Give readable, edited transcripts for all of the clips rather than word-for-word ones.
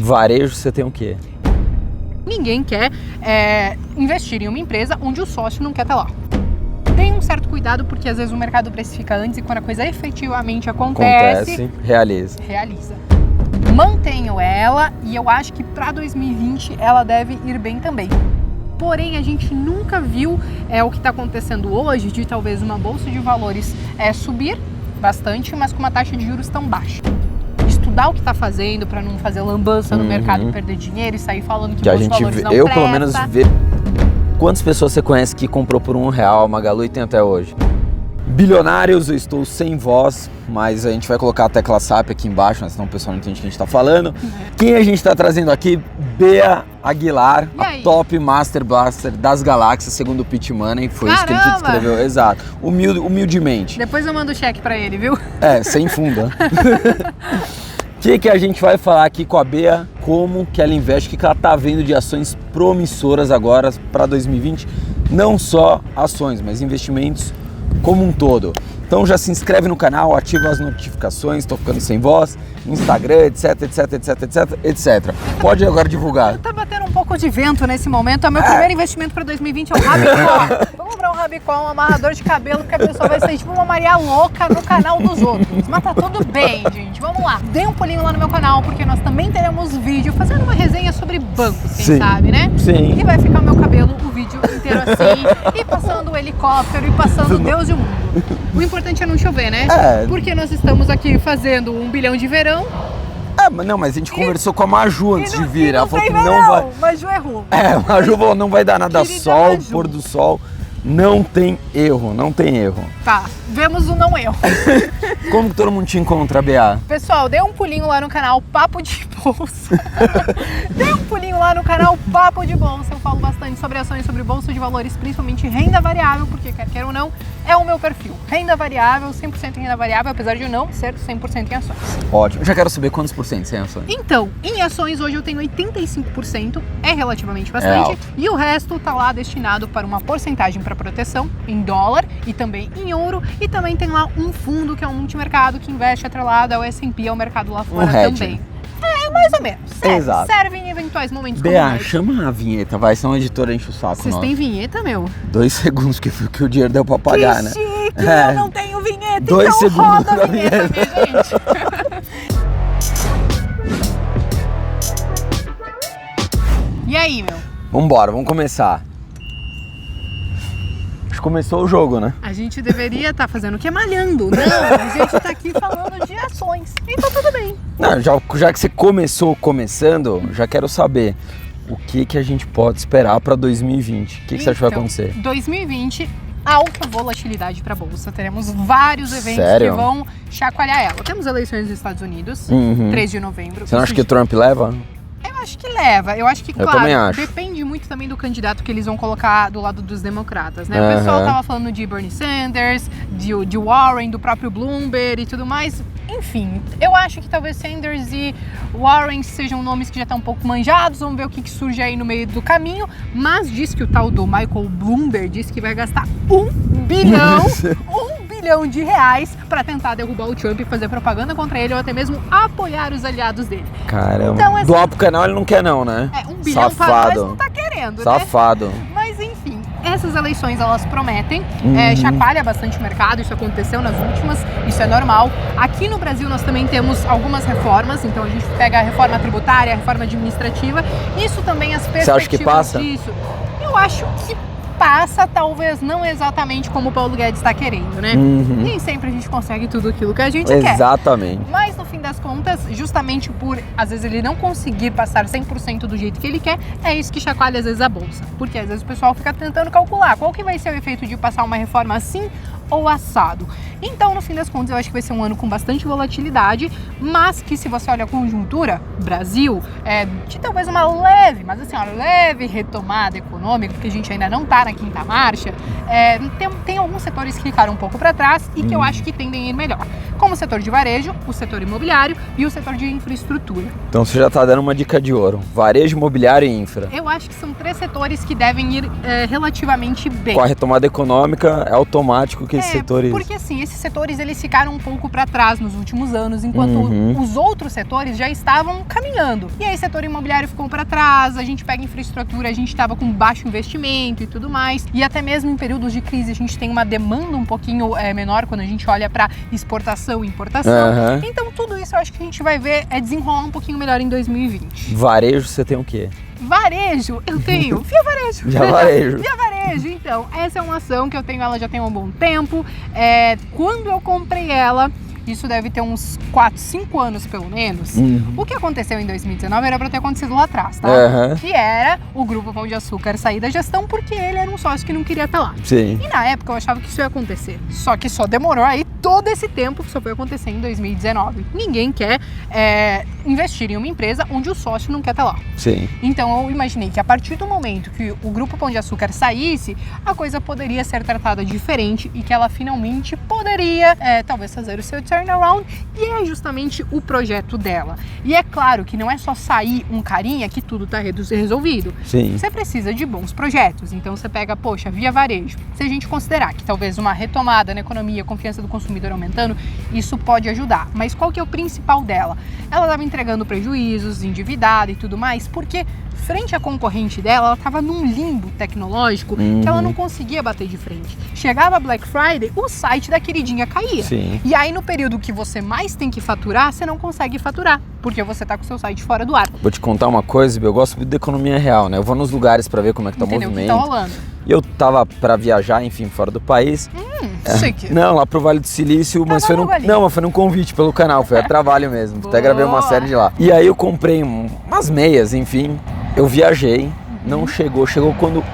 Varejo, você tem o quê? Ninguém quer investir em uma empresa onde o sócio não quer estar lá. Tem um certo cuidado porque às vezes o mercado precifica antes e quando a coisa efetivamente acontece, realiza. Mantenho ela e eu acho que para 2020 ela deve ir bem também. Porém, a gente nunca viu o que está acontecendo hoje de talvez uma bolsa de valores subir bastante, mas com uma taxa de juros tão baixa. Estudar o que está fazendo para não fazer lambança no mercado, perder dinheiro e sair falando que bolsa de valores não presta. Pelo menos Quantas pessoas você conhece que comprou por R$1 a Magalu e tem até hoje? Bilionários, eu estou sem voz, mas a gente vai colocar a tecla SAP aqui embaixo, né? Senão o pessoal não entende o que a gente está falando. Quem a gente está trazendo aqui? Bea Aguilar, a top Master Blaster das galáxias, segundo o Pit Money. Foi isso que ele te descreveu, exato. Humildemente. Depois eu mando o cheque pra ele, viu? Sem funda. O que a gente vai falar aqui com a Bea, como que ela investe, o que ela tá vendo de ações promissoras agora para 2020, não só ações, mas investimentos como um todo. Então já se inscreve no canal, ativa as notificações, tô ficando sem voz, Instagram, etc. Pode agora divulgar. Tá batendo um pouco de vento nesse momento, é meu primeiro investimento para 2020 é o Rabicó. Vamos comprar um Rabicó, um amarrador de cabelo, porque a pessoa vai sair tipo uma Maria louca no canal dos outros. Mas tá tudo bem, gente, vamos lá. Dê um pulinho lá no meu canal, porque nós também teremos vídeo fazendo uma resenha sobre bancos, quem sabe, né? Sim. E vai ficar o meu cabelo o vídeo inteiro assim, e passando o helicóptero, e passando Deus e o mundo. O importante é não chover, né? Porque nós estamos aqui fazendo 1 bilhão de verão. Mas a gente conversou com a Maju antes de vir. Ela falou que não vai. Maju errou. Maju falou não vai dar nada. Sol, pôr do sol. Não tem erro. Tá, vemos o não erro. Como que todo mundo te encontra, Bea? Pessoal, dê um pulinho lá no canal Papo de Bolsa. Dê um pulinho lá no canal Papo de Bolsa. Eu falo bastante sobre ações, sobre bolsa de valores, principalmente renda variável, porque quer ou não, é o meu perfil. Renda variável, 100% em renda variável, apesar de não ser 100% em ações. Ótimo. Já quero saber quantos por cento em ações. Então, em ações hoje eu tenho 85%, é relativamente bastante, e o resto tá lá destinado para uma porcentagem para proteção em dólar e também em ouro, e também tem lá um fundo que é um multimercado que investe atrelado ao S&P, ao mercado lá fora também. Mais ou menos. Serve em eventuais momentos como Bea, chama a vinheta, vai, senão a editora enche o saco. Vocês têm vinheta, meu? 2 segundos que o dinheiro deu pra pagar, que né? Chique, eu não tenho vinheta, 2 então segundos roda a vinheta, minha gente. E aí, meu? Vambora, vamos começar. Começou o jogo, né? A gente deveria estar fazendo o quê? Malhando. Não, a gente tá aqui falando de ações. Então tudo bem. Não, já que você começando, já quero saber o que a gente pode esperar para 2020. O que você acha que vai acontecer? 2020, alta volatilidade para a bolsa. Teremos vários eventos que vão chacoalhar ela. Temos eleições nos Estados Unidos, 3 de novembro. Você não acha que o Trump leva? Eu acho que leva. Eu acho que, claro, depende muito também do candidato que eles vão colocar do lado dos democratas, né? O pessoal tava falando de Bernie Sanders, de Warren, do próprio Bloomberg e tudo mais. Enfim, eu acho que talvez Sanders e Warren sejam nomes que já estão um pouco manjados. Vamos ver o que surge aí no meio do caminho. Mas diz que o tal do Michael Bloomberg diz que vai gastar 1 bilhão de reais para tentar derrubar o Trump e fazer propaganda contra ele ou até mesmo apoiar os aliados dele. Caramba, então, doar pro canal ele não quer não, né? 1 bilhão para nós não tá querendo, Safado. Né? Mas enfim, essas eleições elas prometem, chacoalha bastante o mercado, isso aconteceu nas últimas, isso é normal. Aqui no Brasil nós também temos algumas reformas, então a gente pega a reforma tributária, a reforma administrativa, isso também as perspectivas. Você acha que passa? Disso. Eu acho que passa, talvez não exatamente como o Paulo Guedes está querendo, né? Nem sempre a gente consegue tudo aquilo que a gente quer. Exatamente. Mas no fim das contas, justamente por às vezes ele não conseguir passar 100% do jeito que ele quer, é isso que chacoalha às vezes a bolsa. Porque às vezes o pessoal fica tentando calcular qual que vai ser o efeito de passar uma reforma assim ou assado. Então, no fim das contas, eu acho que vai ser um ano com bastante volatilidade, mas que se você olha a conjuntura, Brasil, de talvez uma leve, mas assim, uma leve retomada econômica, porque a gente ainda não está na quinta marcha, tem alguns setores que ficaram um pouco para trás e que eu acho que tendem a ir melhor. como o setor de varejo, o setor imobiliário e o setor de infraestrutura. Então você já está dando uma dica de ouro. Varejo, imobiliário e infra. Eu acho que são 3 setores que devem ir relativamente bem. Com a retomada econômica, é automático que esses setores... Porque assim, esses setores eles ficaram um pouco para trás nos últimos anos, enquanto os outros setores já estavam caminhando. E aí o setor imobiliário ficou para trás, a gente pega infraestrutura, a gente estava com baixo investimento e tudo mais. E até mesmo em períodos de crise a gente tem uma demanda um pouquinho menor quando a gente olha para exportação e importação. Então tudo isso eu acho que a gente vai ver desenrolar um pouquinho melhor em 2020. Varejo, você tem o quê? Varejo, eu tenho Via Varejo. Via Varejo. Via Varejo, então, essa é uma ação que eu tenho, ela já tem um bom tempo. Quando eu comprei ela, isso deve ter uns 4, 5 anos pelo menos. O que aconteceu em 2019 era para ter acontecido lá atrás, tá? Que era o Grupo Pão de Açúcar sair da gestão porque ele era um sócio que não queria estar lá. Sim. E na época eu achava que isso ia acontecer. Só que só demorou aí todo esse tempo, que só foi acontecer em 2019. Ninguém quer investir em uma empresa onde o sócio não quer estar lá. Sim. Então eu imaginei que a partir do momento que o Grupo Pão de Açúcar saísse, a coisa poderia ser tratada diferente e que ela finalmente poderia talvez fazer o seu turnaround, e é justamente o projeto dela. E é claro que não é só sair um carinha que tudo está resolvido. Sim. Você precisa de bons projetos. Então você pega, poxa, Via Varejo. Se a gente considerar que talvez uma retomada na economia, a confiança do consumidor aumentando, isso pode ajudar. Mas qual que é o principal dela? Ela estava entregando prejuízos, endividada e tudo mais, porque frente à concorrente dela, ela estava num limbo tecnológico que ela não conseguia bater de frente. Chegava Black Friday, o site da queridinha caía. Sim. E aí no período que você mais tem que faturar, você não consegue faturar, porque você tá com o seu site fora do ar. Vou te contar uma coisa, eu gosto muito da economia real, né? Eu vou nos lugares para ver como é que tá o movimento. O que tá rolando. E eu tava para viajar, enfim, fora do país. Chique. Não, lá pro Vale do Silício, mas foi num convite pelo canal, foi a trabalho mesmo. Até gravei uma série de lá. E aí eu comprei umas meias, enfim. Eu viajei, não chegou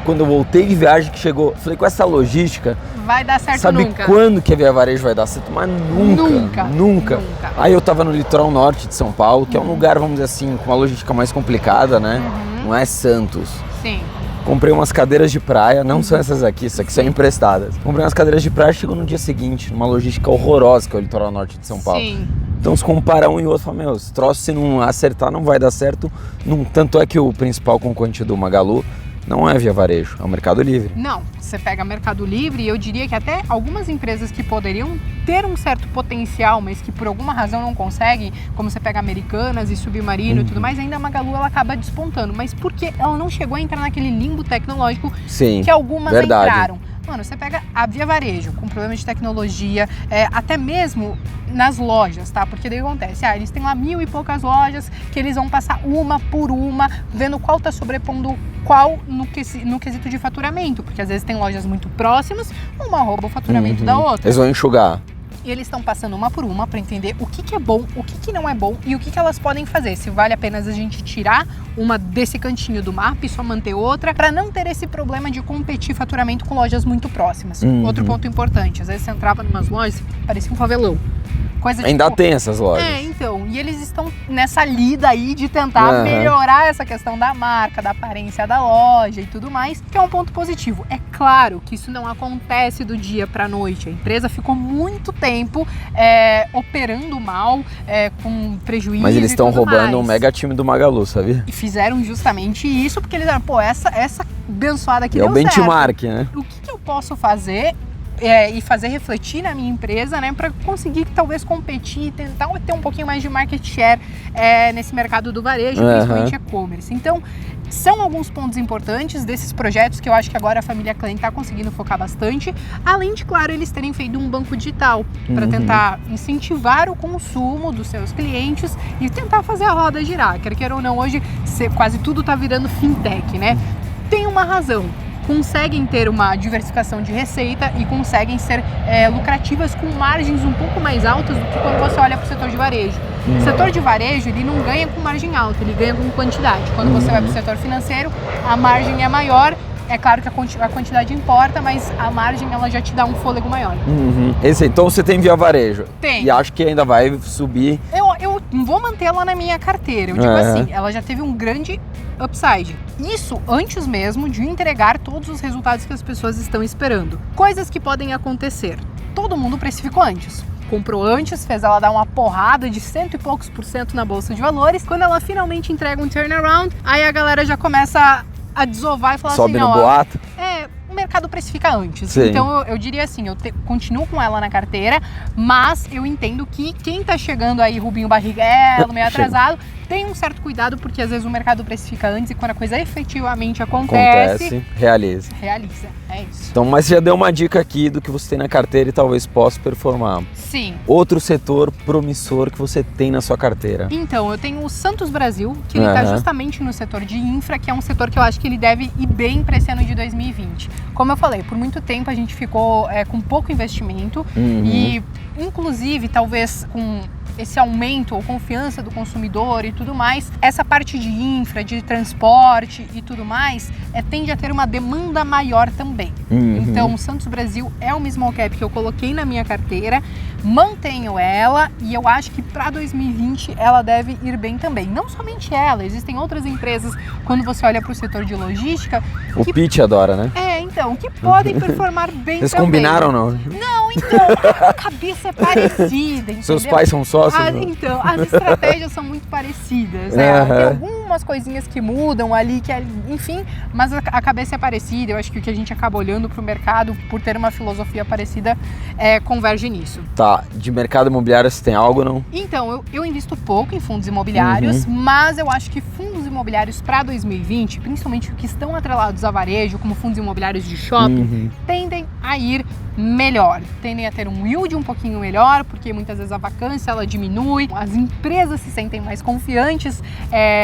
quando eu voltei de viagem que chegou. Falei, com essa logística, vai dar certo sabe nunca. Quando que a Via Varejo vai dar certo? Mas nunca. Aí eu tava no litoral norte de São Paulo, que é um lugar, vamos dizer assim, com uma logística mais complicada, né? Não é Santos. Sim. Comprei umas cadeiras de praia, não são essas aqui, isso aqui são emprestadas. Comprei umas cadeiras de praia, chegou no dia seguinte, numa logística horrorosa, que é o litoral norte de São Paulo. Sim. Então se compara um e outro, fala, esse troço se não acertar não vai dar certo. Tanto é que o principal concorrente do Magalu não é Via Varejo, é o Mercado Livre. Não, você pega Mercado Livre e eu diria que até algumas empresas que poderiam ter um certo potencial, mas que por alguma razão não conseguem, como você pega Americanas e Submarino e tudo mais, ainda a Magalu ela acaba despontando. Mas porque ela não chegou a entrar naquele limbo tecnológico que algumas entraram. Mano, você pega a Via Varejo com problemas de tecnologia, até mesmo nas lojas, tá? Porque daí acontece, eles têm lá 1000 e poucas lojas que eles vão passar uma por uma, vendo qual tá sobrepondo qual no quesito de faturamento, porque às vezes tem lojas muito próximas, uma rouba o faturamento da outra. Eles vão enxugar. E eles estão passando uma por uma para entender o que é bom, o que não é bom e o que elas podem fazer. Se vale a pena a gente tirar uma desse cantinho do mapa e só manter outra, para não ter esse problema de competir faturamento com lojas muito próximas. Outro ponto importante, às vezes você entrava em umas lojas, parecia um favelão. Ainda tem essas lojas. Então, e eles estão nessa lida aí de tentar melhorar essa questão da marca, da aparência da loja e tudo mais, que é um ponto positivo. É claro que isso não acontece do dia pra noite. A empresa ficou muito tempo operando mal, com prejuízo. Mas eles estão roubando mais. Um mega time do Magalu, sabia? E fizeram justamente isso, porque eles eram, essa abençoada aqui deu certo. É o benchmark, certo. Né? O que eu posso fazer e fazer refletir na minha empresa, né, para conseguir talvez competir e tentar ter um pouquinho mais de market share nesse mercado do varejo, principalmente e-commerce. Então, são alguns pontos importantes desses projetos que eu acho que agora a família Klein está conseguindo focar bastante, além de, claro, eles terem feito um banco digital para tentar incentivar o consumo dos seus clientes e tentar fazer a roda girar. Quer queira ou não, hoje quase tudo está virando fintech, né? Tem uma razão. Conseguem ter uma diversificação de receita e conseguem ser lucrativas com margens um pouco mais altas do que quando você olha para o setor de varejo. O setor de varejo, ele não ganha com margem alta, ele ganha com quantidade. Quando você vai para o setor financeiro, a margem é maior. É claro que a quantidade importa, mas a margem ela já te dá um fôlego maior. Então você tem Via Varejo. Tem. E acho que ainda vai subir. Eu vou manter ela na minha carteira. Eu digo assim, ela já teve um grande upside. Isso antes mesmo de entregar todos os resultados que as pessoas estão esperando. Coisas que podem acontecer. Todo mundo precificou antes. comprou antes, fez ela dar uma porrada de 100 e poucos % na bolsa de valores. Quando ela finalmente entrega um turnaround, aí a galera já começa a desovar e falar Sobe assim, no não, boato. O mercado precifica antes. Sim. Então eu diria assim, continuo com ela na carteira, mas eu entendo que quem tá chegando aí, Rubinho Barrichello, meio atrasado, tem um certo cuidado, porque às vezes o mercado precifica antes e quando a coisa efetivamente acontece, realiza. É isso. Então, mas você já deu uma dica aqui do que você tem na carteira e talvez possa performar. Sim. Outro setor promissor que você tem na sua carteira? Então, eu tenho o Santos Brasil, que ele está justamente no setor de infra, que é um setor que eu acho que ele deve ir bem para esse ano de 2020. Como eu falei, por muito tempo a gente ficou com pouco investimento e, inclusive, talvez com esse aumento ou confiança do consumidor e tudo mais, essa parte de infra, de transporte e tudo mais, tende a ter uma demanda maior também. Então, o Santos Brasil é uma small cap que eu coloquei na minha carteira, mantenho ela e eu acho que para 2020 ela deve ir bem também. Não somente ela, existem outras empresas, quando você olha para o setor de logística... O Pitch adora, né? Então, que podem performar bem Vocês também. combinaram ou não? Não, então, a cabeça é parecida, entendeu? Seus pais são sócios? Então, as estratégias são muito parecidas, né? Tem algumas coisinhas que mudam ali, enfim, mas a cabeça é parecida. Eu acho que o que a gente acaba olhando para o mercado, por ter uma filosofia parecida, converge nisso. Tá, de mercado imobiliário você tem algo ou não? Então, eu invisto pouco em fundos imobiliários, mas eu acho que fundos imobiliários para 2020, principalmente os que estão atrelados a varejo, como fundos imobiliários de shopping, tendem a ir melhor, tendem a ter um yield um pouquinho melhor, porque muitas vezes a vacância ela diminui, as empresas se sentem mais confiantes.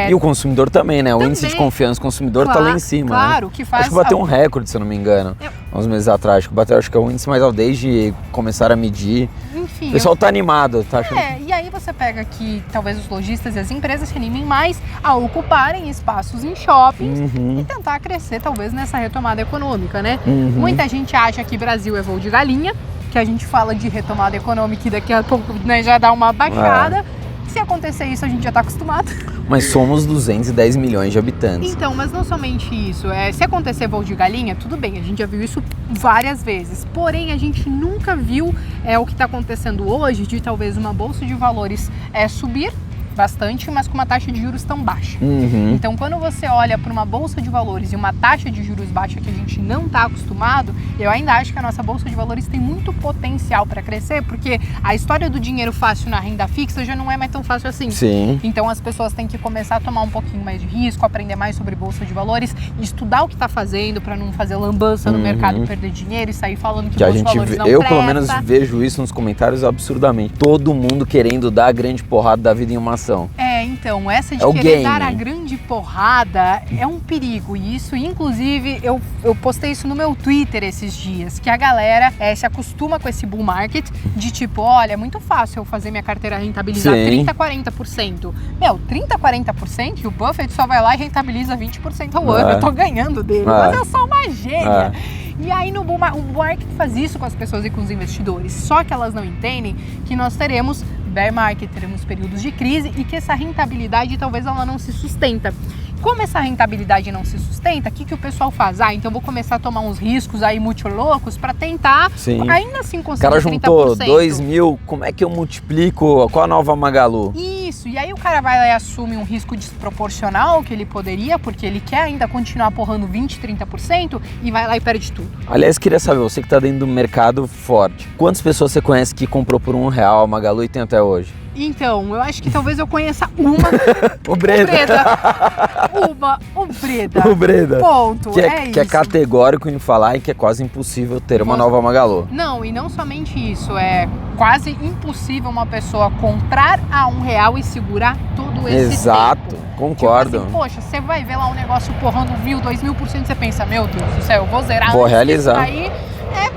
E o consumidor também, né? O índice de confiança do consumidor tá lá em cima, claro, né? Que faz... Acho que bateu um recorde, se eu não me engano, uns meses atrás. Bateu, acho que é o índice mais alto desde começar a medir. Enfim, o pessoal tá animado, tá achando... E aí você pega que talvez os lojistas e as empresas se animem mais a ocuparem espaços em shoppings e tentar crescer talvez nessa retomada econômica, né? Muita gente acha que Brasil é voo de galinha, que a gente fala de retomada econômica e daqui a pouco, né, já dá uma baixada. Se acontecer isso, a gente já está acostumado. Mas somos 210 milhões de habitantes. Então, mas não somente isso. Se acontecer voo de galinha, tudo bem, a gente já viu isso várias vezes. Porém, a gente nunca viu o que está acontecendo hoje, de talvez uma bolsa de valores subir bastante, mas com uma taxa de juros tão baixa. Então, quando você olha para uma bolsa de valores e uma taxa de juros baixa que a gente não está acostumado, eu ainda acho que a nossa bolsa de valores tem muito potencial para crescer, porque a história do dinheiro fácil na renda fixa já não é mais tão fácil assim. Sim. Então, as pessoas têm que começar a tomar um pouquinho mais de risco, aprender mais sobre bolsa de valores, estudar o que está fazendo para não fazer lambança no mercado, perder dinheiro e sair falando que bolsa de valores não eu, presta. pelo menos, vejo isso nos comentários absurdamente. Todo mundo querendo dar a grande porrada da vida em uma ação. Então, essa de querer dar a grande porrada é um perigo. E isso, inclusive, eu postei isso no meu Twitter esses dias, que a galera se acostuma com esse bull market de tipo, olha, é muito fácil eu fazer minha carteira rentabilizar 30%, 40%. 30%, 40% e o Buffett só vai lá e rentabiliza 20% ao ano. Eu tô ganhando dele, mas eu sou uma gênia. E aí o bull market faz isso com as pessoas e com os investidores. Só que elas não entendem que nós teremos bear market, teremos períodos de crise e que essa rentabilidade talvez ela não se sustenta. Como essa rentabilidade não se sustenta, o que o pessoal faz? Então eu vou começar a tomar uns riscos aí muito loucos para tentar ainda assim conseguir 30%. O cara juntou 2 mil, como é que eu multiplico? Qual a nova Magalu? Isso, e aí o cara vai lá e assume um risco desproporcional que ele poderia, porque ele quer ainda continuar porrando 20%, 30% e vai lá e perde tudo. Aliás, queria saber, você que está dentro do mercado forte, quantas pessoas você conhece que comprou por R$1 a Magalu e tem até hoje? Então, eu acho que talvez eu conheça uma. O Breda. O Breda. Ponto, que isso. Que é categórico em falar e que é quase impossível ter uma nova Magalu. Não, e não somente isso, é quase impossível uma pessoa comprar a R$1 e segurar todo esse Exato, tempo. concordo. Tipo assim, poxa, você vai ver lá um negócio porrando 1.000, 2.000%, você pensa, meu Deus do céu, eu vou zerar. Vou realizar. Aí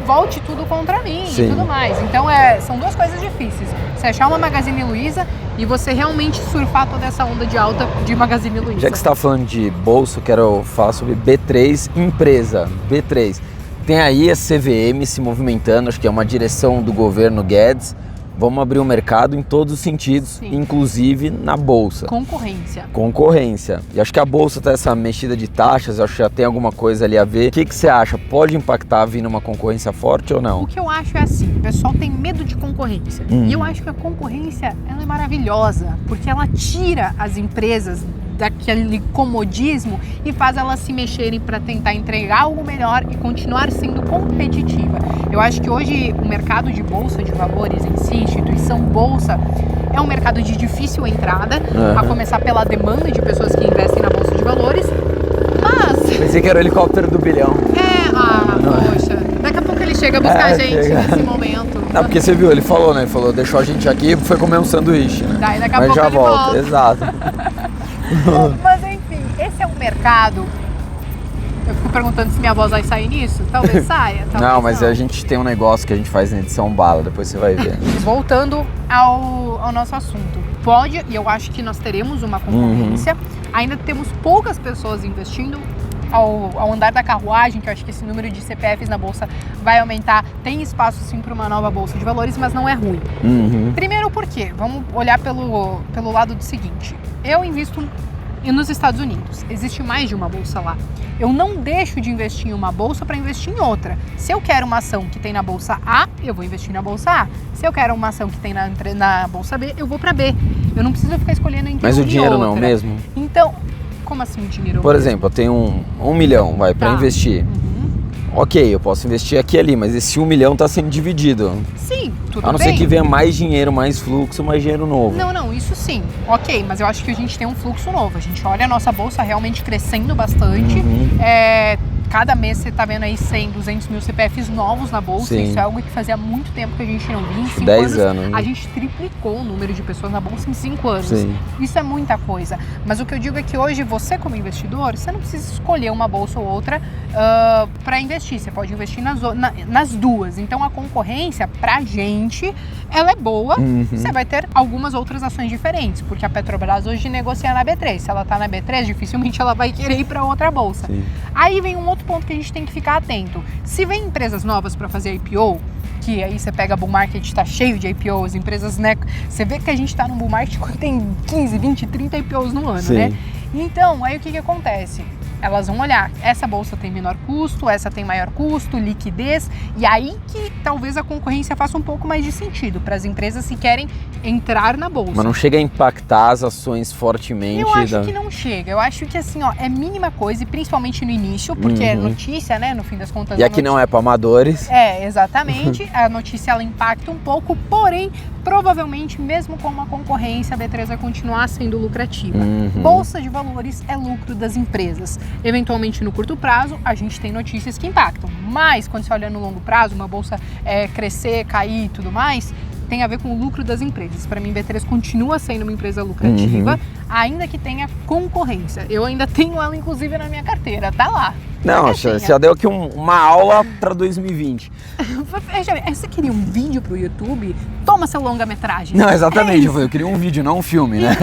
volte tudo contra mim Sim. e tudo mais. Então, são duas coisas difíceis. Você achar uma Magazine Luiza e você realmente surfar toda essa onda de alta de Magazine Luiza. Já que você está falando de bolsa, eu quero falar sobre B3 empresa. B3. Tem aí a CVM se movimentando, acho que é uma direção do governo Guedes. vamos abrir o mercado em todos os sentidos, Sim. inclusive na bolsa. Concorrência. E acho que a bolsa tá essa mexida de taxas, acho que já tem alguma coisa ali a ver. O que você acha? Pode impactar vindo uma concorrência forte ou não? O que eu acho é assim, o pessoal tem medo de concorrência. E eu acho que a concorrência, ela é maravilhosa, porque ela tira as empresas daquele comodismo e faz elas se mexerem para tentar entregar algo melhor e continuar sendo competitiva. Eu acho que hoje o mercado de bolsa de valores em si, instituição bolsa, é um mercado de difícil entrada, a começar pela demanda de pessoas que investem na bolsa de valores, mas... Pensei que era o helicóptero do bilhão. Poxa, daqui a pouco ele chega a buscar a gente nesse momento. Não, porque você viu, ele falou, né? Ele falou, deixou a gente aqui e foi comer um sanduíche, né? Daí daqui a Mas pouco já ele volta. Exato. Mas enfim, esse é um mercado. Eu fico perguntando se minha voz vai sair nisso. Talvez saia. Não, mas a gente tem um negócio que a gente faz na edição bala, depois você vai ver. Voltando ao nosso assunto. Pode, e eu acho que nós teremos uma concorrência. Ainda temos poucas pessoas investindo. Ao andar da carruagem, que eu acho que esse número de CPFs na bolsa vai aumentar, tem espaço sim para uma nova bolsa de valores, mas não é ruim. Primeiro por quê? Vamos olhar pelo lado do seguinte. Eu invisto nos Estados Unidos, existe mais de uma bolsa lá. Eu não deixo de investir em uma bolsa para investir em outra. Se eu quero uma ação que tem na bolsa A, eu vou investir na bolsa A. Se eu quero uma ação que tem na bolsa B, eu vou para B. Eu não preciso ficar escolhendo entre Mas uma o dinheiro e outra. não mesmo? Então, como assim o dinheiro? Por exemplo, eu tenho 1 milhão, para investir. Ok, eu posso investir aqui e ali, mas esse 1 milhão está sendo dividido. Sim, tudo bem. A não ser que venha mais dinheiro, mais fluxo, mais dinheiro novo. Não, isso sim. Ok, mas eu acho que a gente tem um fluxo novo. A gente olha a nossa bolsa realmente crescendo bastante. Cada mês você tá vendo aí 100, 200 mil CPFs novos na bolsa. Sim. Isso é algo que fazia muito tempo que a gente não via. Em 5 10 anos. A gente triplicou o número de pessoas na bolsa em 5 anos. Sim. Isso é muita coisa. Mas o que eu digo é que hoje você, como investidor, você não precisa escolher uma bolsa ou outra para investir. Você pode investir nas duas. Então a concorrência, pra gente, ela é boa. Você vai ter algumas outras ações diferentes. Porque a Petrobras hoje negocia na B3. Se ela tá na B3, dificilmente ela vai querer ir para outra bolsa. Sim. Aí vem um outro ponto que a gente tem que ficar atento. Se vem empresas novas para fazer IPO, que aí você pega bull market, está cheio de IPOs, empresas, né? Você vê que a gente está no bull market quando tem 15, 20, 30 IPOs no ano, Sim. né? Então, aí o que acontece? Elas vão olhar, essa bolsa tem menor custo, essa tem maior custo, liquidez, e aí que talvez a concorrência faça um pouco mais de sentido para as empresas que querem entrar na bolsa. Mas não chega a impactar as ações fortemente? Eu acho que não chega. Eu acho que assim, é mínima coisa, e principalmente no início, porque é notícia, né? No fim das contas. E aqui não é para amadores. Exatamente. A notícia ela impacta um pouco, porém, provavelmente, mesmo com uma concorrência, a B3 vai continuar sendo lucrativa. Bolsa de valores é lucro das empresas. Eventualmente, no curto prazo, a gente tem notícias que impactam. Mas, quando você olha no longo prazo, uma bolsa crescer, cair e tudo mais, tem a ver com o lucro das empresas. Para mim, B3 continua sendo uma empresa lucrativa, ainda que tenha concorrência. Eu ainda tenho ela, inclusive, na minha carteira. Tá lá. Não, você já deu aqui uma aula para 2020. Você queria um vídeo pro YouTube? Toma seu longa-metragem. Não, exatamente. Eu queria um vídeo, não um filme, né?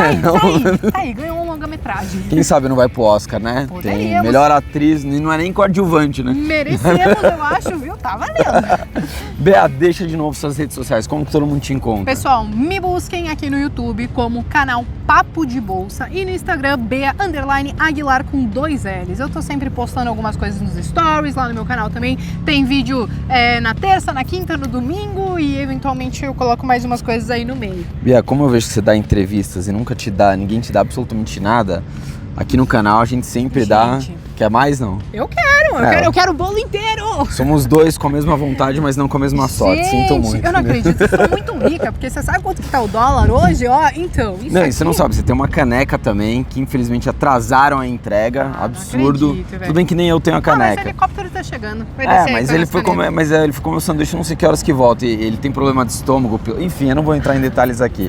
Aí, ganhou um longa-metragem. Quem sabe não vai pro Oscar, né? Poderíamos. Tem melhor atriz, não é nem coadjuvante, né? Merecemos, eu acho, viu? Tá valendo. Bea, deixa de novo suas redes sociais, como que todo mundo te encontra? Pessoal, me busquem aqui no YouTube como canal Papo de Bolsa e no Instagram Bea_Aguilar com 2 L's. Eu tô sempre postando algumas coisas nos stories, lá no meu canal também. Tem vídeo na terça, na quinta, no domingo e eventualmente eu coloco mais umas coisas aí no meio. Bea, como eu vejo que você dá entrevistas e ninguém te dá absolutamente nada, aqui no canal a gente sempre dá. Quer mais, não? Eu quero o bolo inteiro! Somos 2 com a mesma vontade, mas não com a mesma sorte. Sinto muito. Eu não acredito, eu sou muito rica, porque você sabe quanto que tá o dólar hoje, ó? Então, isso não, aqui... você não sabe, você tem uma caneca também, que infelizmente atrasaram a entrega, absurdo. Não acredito, tudo bem que nem eu tenho a caneca. Mas o helicóptero tá chegando. Mas ele foi comer sanduíche, não sei que horas que volta, e ele tem problema de estômago, enfim, eu não vou entrar em detalhes aqui.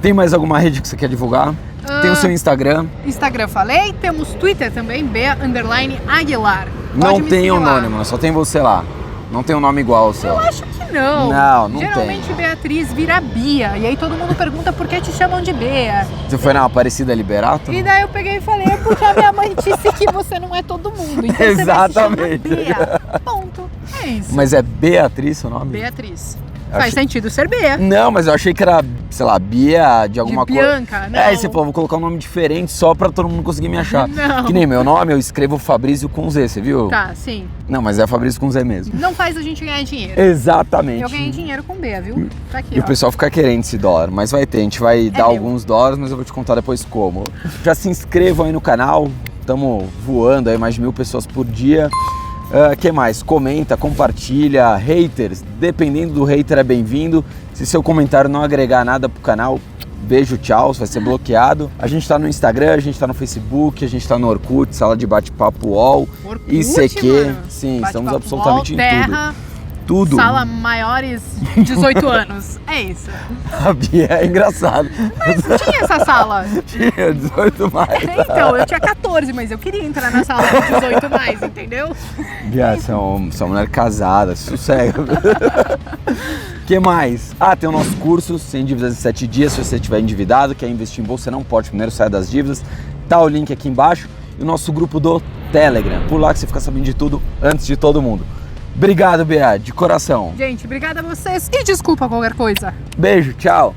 Tem mais alguma rede que você quer divulgar? Tem o seu Instagram. Instagram falei, temos Twitter também, Bea_Aguilar. Não tem anônimo, só tem você lá. Não tem um nome igual ao seu. Eu acho que não. Não Geralmente tem. Beatriz vira Bia. E aí todo mundo pergunta por que te chamam de Bea. Você foi na Aparecida Liberato? E daí eu peguei e falei, é porque a minha mãe disse que você não é todo mundo. Então exatamente. você vai se chamar Bea. Ponto. É isso. Mas é Beatriz o nome? Beatriz. Faz sentido ser Bia. Não, mas eu achei que era, sei lá, Bia de alguma coisa. Bianca, não. É, e você falou, vou colocar um nome diferente só pra todo mundo conseguir me achar. Não. Que nem meu nome, eu escrevo Fabrício com Z, você viu? Tá, sim. Não, mas é Fabrício com Z mesmo. Não faz a gente ganhar dinheiro. Exatamente. Eu ganhei dinheiro com B, viu? Tá aqui, E ó. o pessoal fica querendo esse dólar, mas vai ter, a gente vai dar meu. alguns dólares, mas eu vou te contar depois como. Já se inscrevam aí no canal, estamos voando aí mais de 1000 pessoas por dia. Que mais? Comenta, compartilha, haters, dependendo do hater é bem-vindo. Se seu comentário não agregar nada pro canal, beijo, tchau, você vai ser bloqueado. A gente tá no Instagram, a gente tá no Facebook, a gente tá no Orkut, Sala de Bate-Papo UOL, Orkut, ICQ, mano. sim, Bate-papo estamos absolutamente UOL, em Terra, tudo. Sala maiores de 18 anos. É isso. A Bia é engraçado. Mas tinha essa sala. Tinha 18 mais. Então, eu tinha 14, mas eu queria entrar na sala de 18 mais, entendeu? Bia, você é uma mulher casada, sossega. Que mais? Tem o nosso curso, 100 dívidas em 7 dias, se você estiver endividado, quer investir em bolsa, você não pode, primeiro saia das dívidas. Tá o link aqui embaixo. E o nosso grupo do Telegram, por lá que você fica sabendo de tudo antes de todo mundo. Obrigado, Bia, de coração. Gente, obrigada a vocês e desculpa qualquer coisa. Beijo, tchau.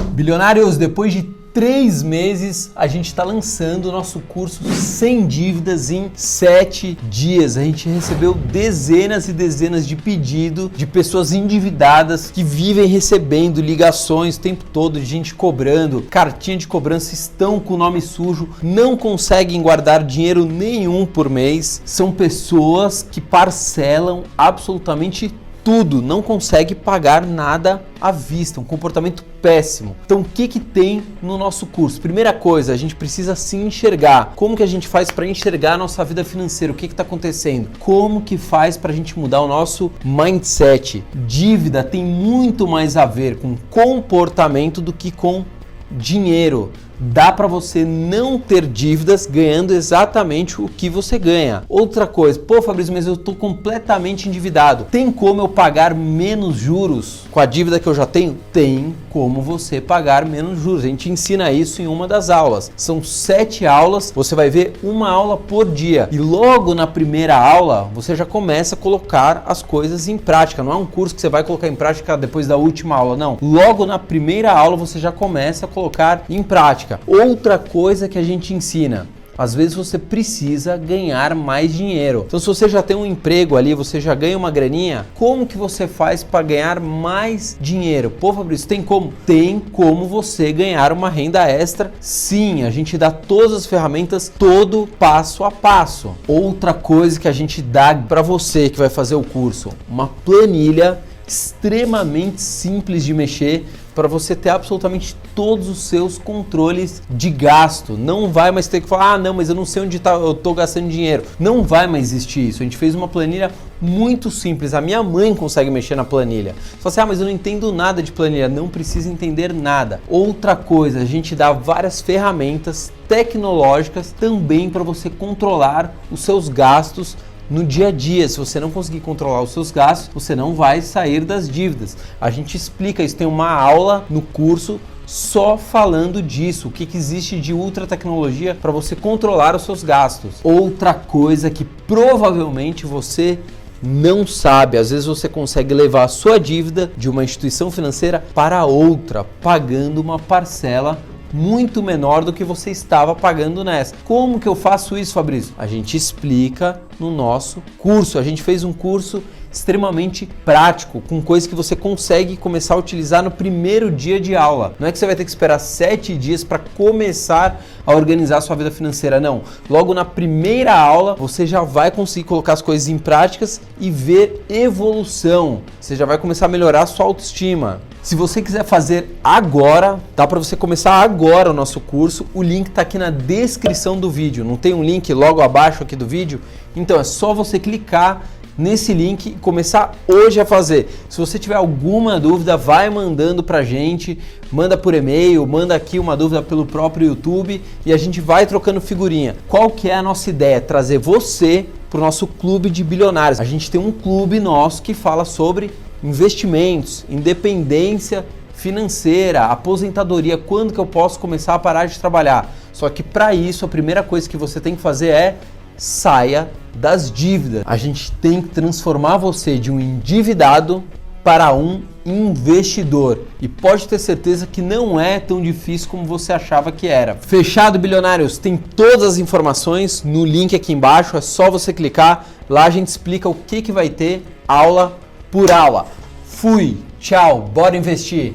Bilionários, depois de 3 meses, a gente está lançando o nosso curso 100 dívidas em 7 dias. A gente recebeu dezenas e dezenas de pedidos de pessoas endividadas que vivem recebendo ligações o tempo todo, de gente cobrando, cartinha de cobrança, estão com o nome sujo, não conseguem guardar dinheiro nenhum por mês. São pessoas que parcelam absolutamente tudo, não consegue pagar nada à vista, um comportamento péssimo. Então o que tem no nosso curso? Primeira coisa, a gente precisa se enxergar. Como que a gente faz para enxergar a nossa vida financeira? O que está acontecendo? Como que faz para a gente mudar o nosso mindset? Dívida tem muito mais a ver com comportamento do que com dinheiro. Dá para você não ter dívidas ganhando exatamente o que você ganha. Outra coisa, pô Fabrício, mas eu tô completamente endividado. Tem como eu pagar menos juros com a dívida que eu já tenho? Tem como você pagar menos juros. A gente ensina isso em uma das aulas. São 7 aulas, você vai ver uma aula por dia. E logo na primeira aula, você já começa a colocar as coisas em prática. Não é um curso que você vai colocar em prática depois da última aula, não. Logo na primeira aula, você já começa a colocar em prática. Outra coisa que a gente ensina, às vezes você precisa ganhar mais dinheiro. Então se você já tem um emprego ali, você já ganha uma graninha, como que você faz para ganhar mais dinheiro? Pô Fabrício, tem como? Tem como você ganhar uma renda extra? Sim, a gente dá todas as ferramentas, todo passo a passo. Outra coisa que a gente dá para você que vai fazer o curso, uma planilha extremamente simples de mexer, para você ter absolutamente todos os seus controles de gasto. Não vai mais ter que falar, não, mas eu não sei onde eu tô gastando dinheiro. Não vai mais existir isso. A gente fez uma planilha muito simples. A minha mãe consegue mexer na planilha. Você fala assim, mas eu não entendo nada de planilha. Não precisa entender nada. Outra coisa, a gente dá várias ferramentas tecnológicas também para você controlar os seus gastos no dia a dia. Se você não conseguir controlar os seus gastos, você não vai sair das dívidas. A gente explica isso, tem uma aula no curso só falando disso, o que existe de ultra tecnologia para você controlar os seus gastos. Outra coisa que provavelmente você não sabe, às vezes você consegue levar a sua dívida de uma instituição financeira para outra, pagando uma parcela muito menor do que você estava pagando nessa. Como que eu faço isso, Fabrício? A gente explica no nosso curso. A gente fez um curso extremamente prático, com coisas que você consegue começar a utilizar no primeiro dia de aula. Não é que você vai ter que esperar 7 dias para começar a organizar a sua vida financeira, não. Logo na primeira aula, você já vai conseguir colocar as coisas em práticas e ver evolução. Você já vai começar a melhorar a sua autoestima. Se você quiser fazer agora, dá para você começar agora o nosso curso. O link está aqui na descrição do vídeo. Não tem um link logo abaixo aqui do vídeo? Então é só você clicar nesse link e começar hoje a fazer. Se você tiver alguma dúvida, vai mandando pra gente, manda por e-mail, manda aqui uma dúvida pelo próprio YouTube e a gente vai trocando figurinha. Qual que é a nossa ideia? Trazer você pro nosso clube de bilionários. A gente tem um clube nosso que fala sobre investimentos, independência financeira, aposentadoria, quando que eu posso começar a parar de trabalhar. Só que para isso, a primeira coisa que você tem que fazer é saia das dívidas. A gente tem que transformar você de um endividado para um investidor. E pode ter certeza que não é tão difícil como você achava que era. Fechado, bilionários? Tem todas as informações no link aqui embaixo, é só você clicar. Lá a gente explica o que vai ter aula por aula. Fui, tchau, bora investir!